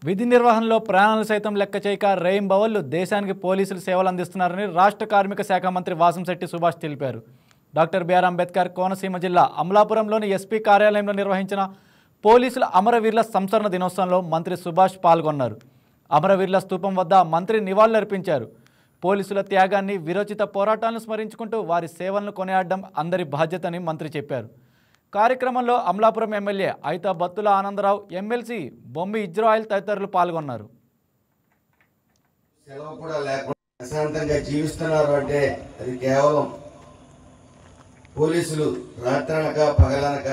విధి నిర్వహణలో ప్రాణాలు సైతం లెక్క చేయక రెయిన్బవళ్లు దేశానికి పోలీసులు సేవలు అందిస్తున్నారని రాష్ట్ర కార్మిక శాఖ మంత్రి వాసంశెట్టి సుభాష్ తెలిపారు. డాక్టర్ బిఆర్ అంబేద్కర్ కోనసీమ జిల్లా అమలాపురంలోని ఎస్పీ కార్యాలయంలో నిర్వహించిన పోలీసుల అమరవీరుల సంస్మరణ దినోత్సవంలో మంత్రి సుభాష్ పాల్గొన్నారు. అమరవీరుల స్తూపం వద్ద మంత్రి నివాళులర్పించారు. పోలీసుల త్యాగాన్ని, విరోచిత పోరాటాలను స్మరించుకుంటూ వారి సేవలను కొనియాడడం అందరి బాధ్యతని మంత్రి చెప్పారు. కార్యక్రమంలో అమలాపురం ఎమ్మెల్యే అయితా బత్తుల ఆనందరావు, ఎమ్మెల్సీ బొమ్మి ఇజ్రాయిల్ తదితరులు పాల్గొన్నారు. సెలవు కూడా లేకుండా ప్రశాంతంగా జీవిస్తున్నారు అంటే అది కేవలం పోలీసులు రాత్రనక పగలనక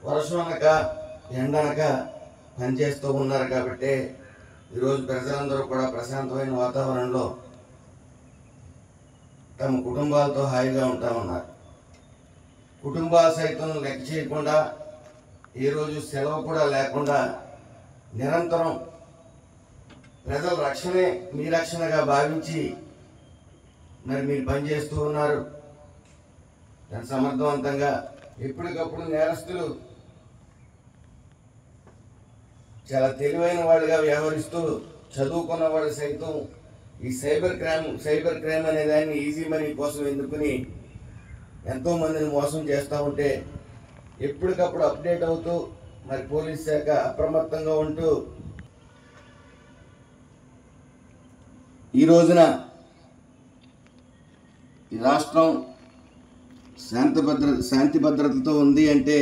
వర్షం అనక ఎండనక పనిచేస్తూ ఉన్నారు కాబట్టి ఈరోజు ప్రజలందరూ కూడా ప్రశాంతమైన వాతావరణంలో తమ కుటుంబాలతో హాయిగా ఉంటా ఉన్నారు. కుటుంబాలు సైతం లెక్క చేయకుండా ఈరోజు సెలవు కూడా లేకుండా నిరంతరం ప్రజల రక్షణే మీ రక్షణగా భావించి మరి మీరు పనిచేస్తూ ఉన్నారు. దాన్ని సమర్థవంతంగా ఎప్పటికప్పుడు నేరస్తులు చాలా తెలివైన వాళ్ళుగా వ్యవహరిస్తూ చదువుకున్న వాళ్ళు సైతం ఈ సైబర్ క్రైమ్ అనే దాన్ని ఈజీ మనీ కోసం ఎన్నుకుని ఎంతో మందిని మోసం చేస్తూ ఉంటే ఎప్పటికప్పుడు అప్డేట్ అవుతూ మరి పోలీస్ శాఖ అప్రమత్తంగా ఉంటూ ఈ రోజున ఈ రాష్ట్రం శాంతి భద్రతతో ఉంది అంటే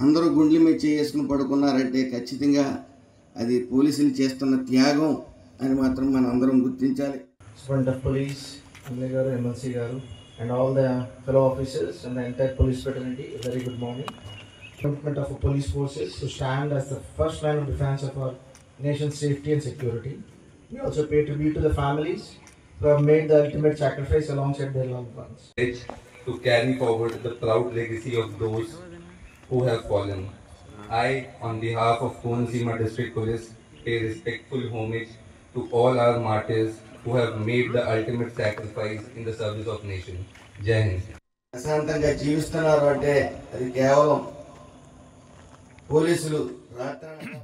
అందరూ గుండెల మీద చేసుకుని పడుకున్నారంటే ఖచ్చితంగా అది పోలీసులు చేస్తున్న త్యాగం అని మాత్రం మనం అందరం గుర్తించాలి. Police, MLC garu, and all the fellow officers and the entire police fraternity, a very good morning. Commitment of the police forces to stand as the first line of defense of our nation's safety and security. We also pay tribute to the families who have made the ultimate sacrifice alongside their loved ones. To carry forward the proud legacy of those who have fallen. I, on behalf of Konaseema District Police, pay respectful homage to all our martyrs who have made the ultimate sacrifice in the service of nation. Jai Hind. ప్రశాంతంగా జీవిస్తున్నారు అంటే అది కేవలం పోలీసులు రాత్రనక